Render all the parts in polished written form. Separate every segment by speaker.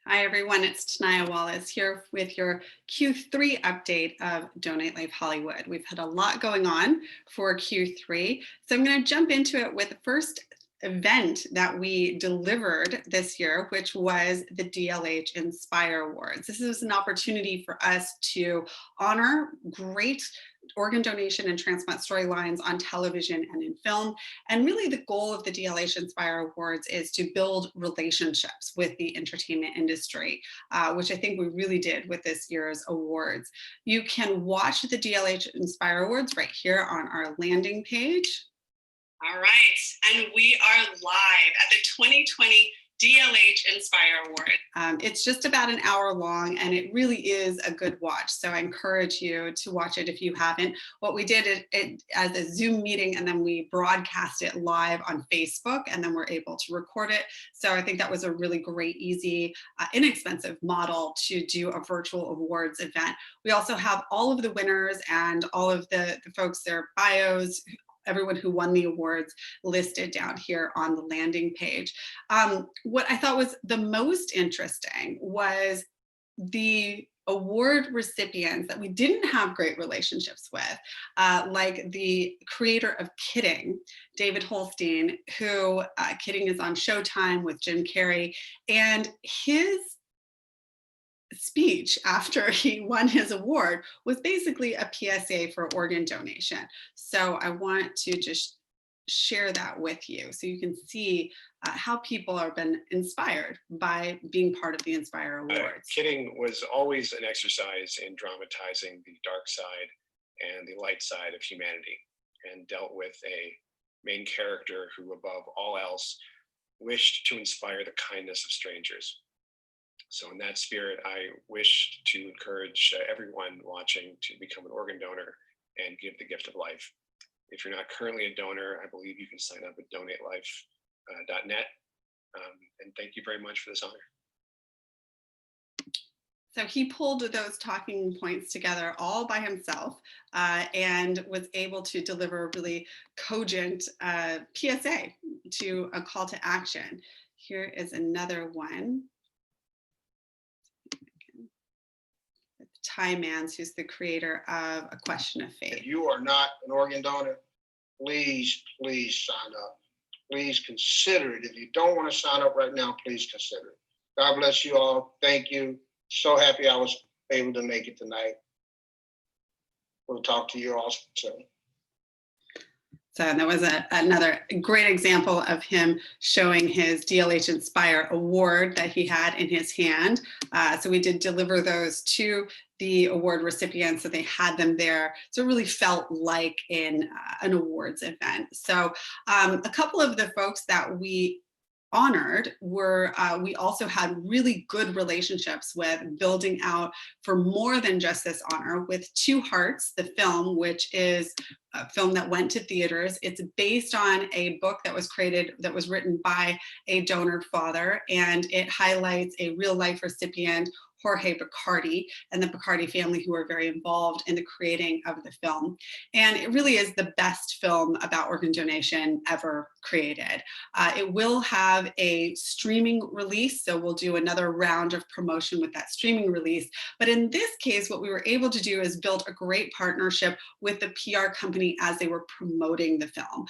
Speaker 1: Hi, everyone. It's Tanaya Wallace here with your Q3 update of Donate Life Hollywood. We've had a lot going on for Q3, so I'm going to jump into it with the first event that we delivered this year, which was the DLH Inspire Awards. This is an opportunity for us to honor great organ donation and transplant storylines on television and in film. And really the goal of the DLH Inspire Awards is to build relationships with the entertainment industry, which I think we really did with this year's awards. You can watch the DLH Inspire Awards right here on our landing page. All right, and we are live at the 2020 DLH Inspire Award. It's just about an hour long, and it really is a good watch. So I encourage you to watch it if you haven't. What we did it as a Zoom meeting, and then we broadcast it live on Facebook, and then we're able to record it. So I think that was a really great, easy, inexpensive model to do a virtual awards event. We also have all of the winners and all of the folks, their bios, everyone who won the awards listed down here on the landing page. What I thought was the most interesting was the award recipients that we didn't have great relationships with, like the creator of Kidding, David Holstein, who Kidding is on Showtime with Jim Carrey, and his speech after he won his award was basically a PSA for organ donation. So I want to just share that with you so you can see how people have been inspired by being part of the Inspire Awards.
Speaker 2: Kidding was always an exercise in dramatizing the dark side and the light side of humanity, and dealt with a main character who, above all else, wished to inspire the kindness of strangers. So in that spirit, I wish to encourage everyone watching to become an organ donor and give the gift of life. If you're not currently a donor, I believe you can sign up at donatelife.net. And thank you very much for this honor.
Speaker 1: So he pulled those talking points together all by himself and was able to deliver a really cogent PSA to a call to action. Here is another one. Ty Mans, who's the creator of A Question of Faith.
Speaker 3: If you are not an organ donor, please sign up. Please consider it. If you don't want to sign up right now, please consider it. God bless you all. Thank you. So happy I was able to make it tonight. We'll talk to you all soon.
Speaker 1: So that was another great example of him showing his DLH Inspire Award that he had in his hand. So we did deliver those to the award recipients, so they had them there. So it really felt like in an awards event. So a couple of the folks that we honored were, we also had really good relationships with, building out for more than just this honor with Two Hearts, the film, which is a film that went to theaters. It's based on a book that was written by a donor father, and it highlights a real life recipient, Jorge Bacardi, and the Bacardi family, who were very involved in the creating of the film. And it really is the best film about organ donation ever created. It will have a streaming release, so we'll do another round of promotion with that streaming release. But in this case, what we were able to do is build a great partnership with the PR company as they were promoting the film.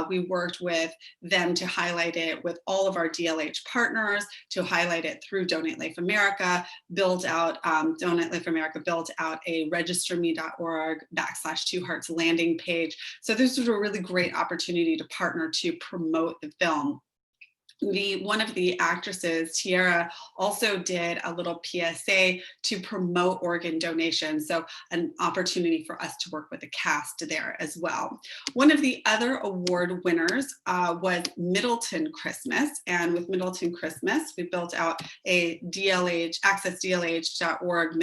Speaker 1: We worked with them to highlight it with all of our DLH partners, to highlight it through Donate Life America, Donate Life America built out a registerme.org/Two Hearts landing page. So this was a really great opportunity to partner to promote the film. One of the actresses, Tiara, also did a little PSA to promote organ donation. So an opportunity for us to work with the cast there as well. One of the other award winners was Middleton Christmas. And with Middleton Christmas, we built out a DLH, accessdlh.org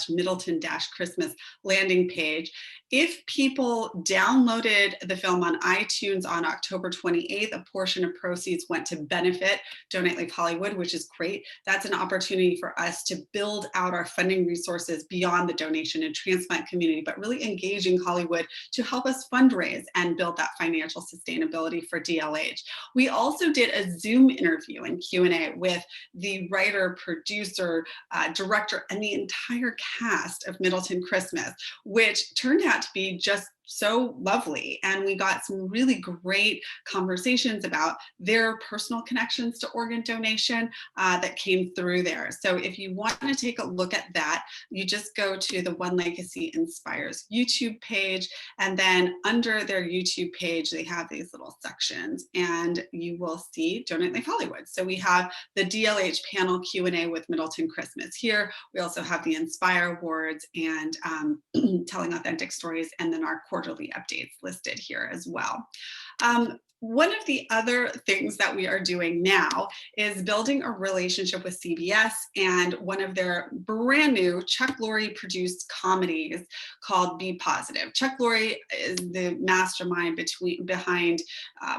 Speaker 1: /Middleton-Christmas landing page. If people downloaded the film on iTunes on October 28th, a portion of proceeds proceeds went to benefit Donate Life Hollywood, which is great. That's an opportunity for us to build out our funding resources beyond the donation and transplant community, but really engaging Hollywood to help us fundraise and build that financial sustainability for DLH. We also did a Zoom interview and Q&A with the writer, producer, director, and the entire cast of Middleton Christmas, which turned out to be just so lovely. And we got some really great conversations about their personal connections to organ donation that came through there. So if you want to take a look at that, you just go to the OneLegacy Inspires YouTube page, and then under their YouTube page, they have these little sections, and you will see Donate Life Hollywood. So we have the DLH panel Q&A with Middleton Christmas here. We also have the Inspire Awards and Telling Authentic Stories, and then our quarterly updates listed here as well. One of the other things that we are doing now is building a relationship with CBS and one of their brand new Chuck Lorre produced comedies called Be Positive. Chuck Lorre is the mastermind behind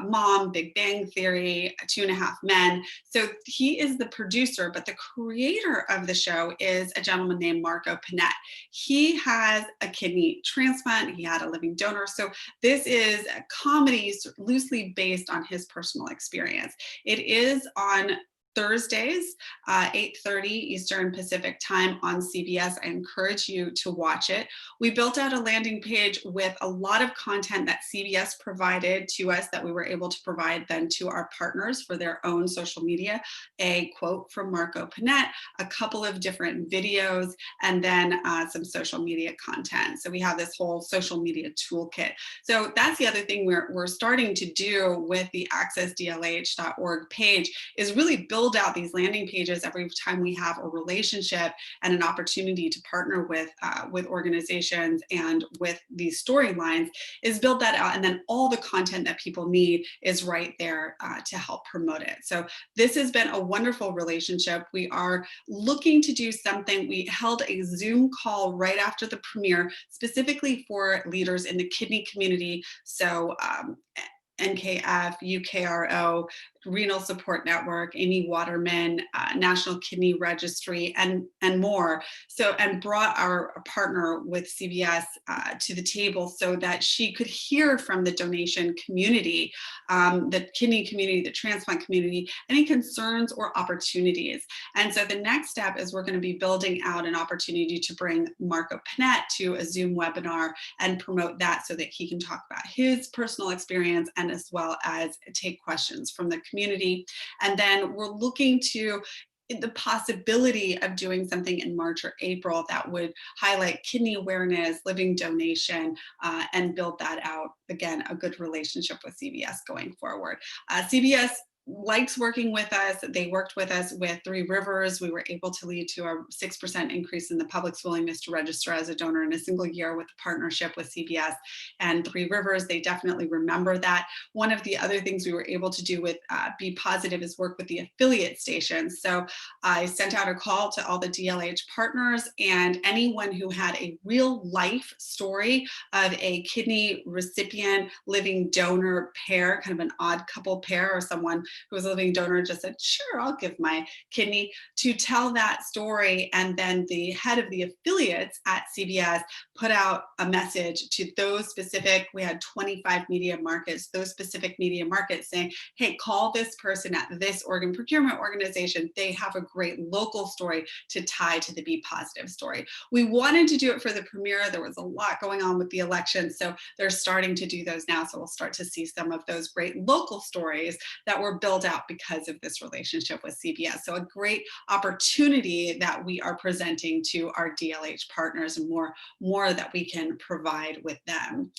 Speaker 1: Mom, Big Bang Theory, 2.5 Men. So he is the producer, but the creator of the show is a gentleman named Marco Panett. He has a kidney transplant. He had a living donor. So this is a comedy loosely based on his personal experience. It is on Thursdays, 8:30 Eastern Pacific time on CBS. I encourage you to watch it. We built out a landing page with a lot of content that CBS provided to us that we were able to provide then to our partners for their own social media. A quote from Marco Panett, a couple of different videos, and then some social media content. So we have this whole social media toolkit. So that's the other thing we're starting to do with the accessdlh.org page, is really build out these landing pages every time we have a relationship and an opportunity to partner with organizations and with these storylines, is build that out, and then all the content that people need is right there to help promote it. So this has been a wonderful relationship. We are looking to do something. We held a Zoom call right after the premiere specifically for leaders in the kidney community. So NKF, UKRO, Renal Support Network, Amy Waterman, National Kidney Registry, and more. So, and brought our partner with CBS to the table so that she could hear from the donation community, the kidney community, the transplant community, any concerns or opportunities. And so the next step is we're going to be building out an opportunity to bring Marco Panett to a Zoom webinar and promote that so that he can talk about his personal experience, and as well as take questions from the community. And then we're looking to the possibility of doing something in March or April that would highlight kidney awareness, living donation, and build that out. Again, a good relationship with CBS going forward. CBS likes working with us. They worked with us with Three Rivers. We were able to lead to a 6% increase in the public's willingness to register as a donor in a single year with a partnership with CBS and Three Rivers. They definitely remember that. One of the other things we were able to do with Be Positive is work with the affiliate stations. So I sent out a call to all the DLH partners, and anyone who had a real life story of a kidney recipient, living donor pair, kind of an odd couple pair, or someone who was a living donor just said, sure, I'll give my kidney, to tell that story. And then the head of the affiliates at CBS put out a message to those specific, we had 25 media markets, those specific media markets saying, hey, call this person at this organ procurement organization. They have a great local story to tie to the Be Positive story. We wanted to do it for the premiere. There was a lot going on with the election, so they're starting to do those now. So we'll start to see some of those great local stories that were built out because of this relationship with CBS. So a great opportunity that we are presenting to our DLH partners, and more that we can provide with them.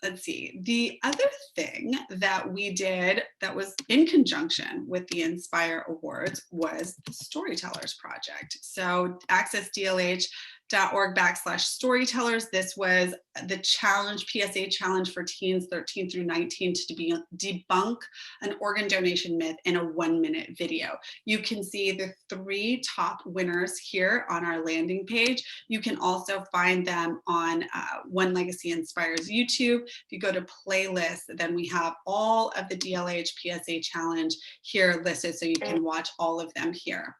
Speaker 1: Let's see. The other thing that we did that was in conjunction with the Inspire Awards was the Storytellers project. So Access DLH facebook.org/storytellers. This was the challenge, PSA challenge for teens 13 through 19 to debunk an organ donation myth in a 1-minute video. You can see the 3 top winners here on our landing page. You can also find them on OneLegacy Inspire's YouTube. If you go to playlist, then we have all of the DLH PSA challenge here listed, so you can watch all of them here.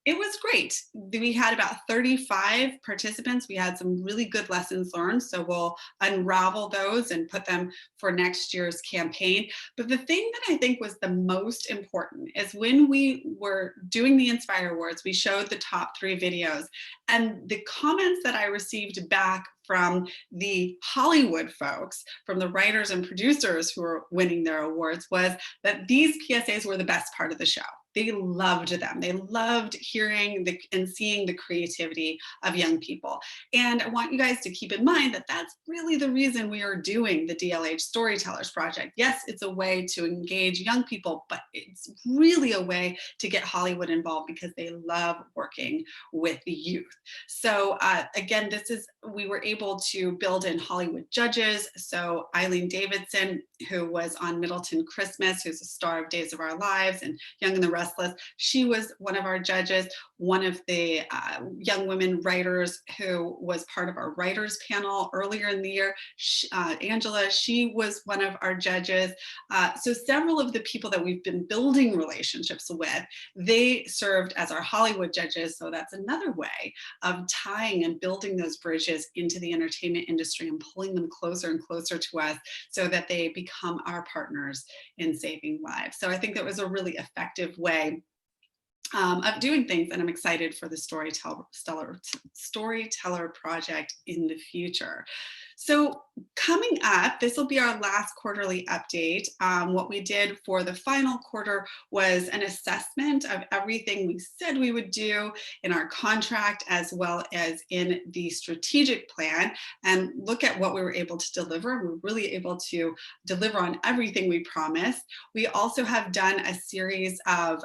Speaker 1: It was great. We had about 35 participants. We had some really good lessons learned, so we'll unravel those and put them for next year's campaign. But the thing that I think was the most important is when we were doing the Inspire Awards, we showed the top 3 videos, and the comments that I received back from the Hollywood folks, from the writers and producers who are winning their awards, was that these PSAs were the best part of the show. They loved them. They loved hearing and seeing the creativity of young people. And I want you guys to keep in mind that that's really the reason we are doing the DLH Storytellers Project. Yes, it's a way to engage young people, but it's really a way to get Hollywood involved because they love working with the youth. So again, we were able to build in Hollywood judges. So Eileen Davidson, who was on Middleton Christmas, who's a star of Days of Our Lives and Young and the Restless, she was one of our judges. One of the young women writers who was part of our writers panel earlier in the year, Angela, she was one of our judges. So several of the people that we've been building relationships with, they served as our Hollywood judges. So that's another way of tying and building those bridges into the entertainment industry and pulling them closer and closer to us so that they become our partners in saving lives. So I think that was a really effective way of doing things, and I'm excited for the Storyteller Project in the future. So coming up, this will be our last quarterly update. What we did for the final quarter was an assessment of everything we said we would do in our contract as well as in the strategic plan, and look at what we were able to deliver. We were really able to deliver on everything we promised. We also have done a series of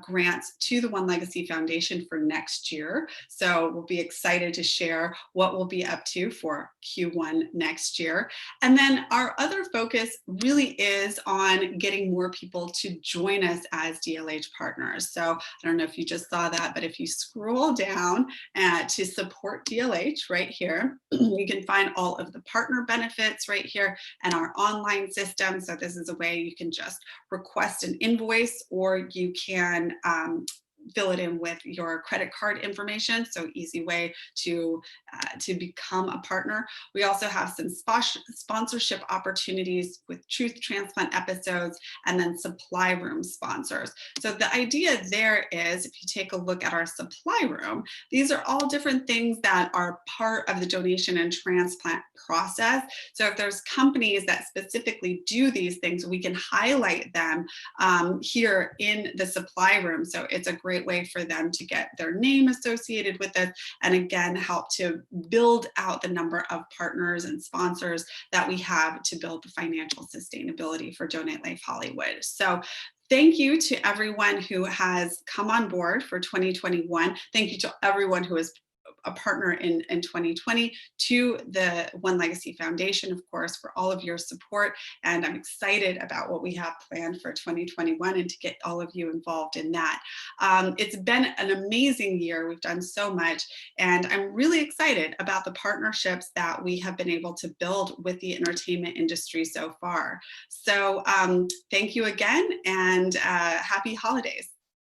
Speaker 1: grants to the OneLegacy Foundation for next year. So we'll be excited to share what we'll be up to for Q1 next year. And then our other focus really is on getting more people to join us as DLH partners. So I don't know if you just saw that, but if you scroll down to support DLH right here, you can find all of the partner benefits right here and our online system. So this is a way you can just request an invoice, or you can fill it in with your credit card information. So easy way to become a partner. We also have some sponsorship opportunities with Truth Transplant episodes and then supply room sponsors. So the idea there is, if you take a look at our supply room, these are all different things that are part of the donation and transplant process. So if there's companies that specifically do these things, we can highlight them here in the supply room. So it's a great way for them to get their name associated with it, and again, help to build out the number of partners and sponsors that we have to build the financial sustainability for Donate Life Hollywood. So thank you to everyone who has come on board for 2021. Thank you to everyone who is a partner in 2020, to the OneLegacy Foundation, of course, for all of your support. And I'm excited about what we have planned for 2021 and to get all of you involved in that. It's been an amazing year. We've done so much, and I'm really excited about the partnerships that we have been able to build with the entertainment industry so far. So thank you again, and happy holidays.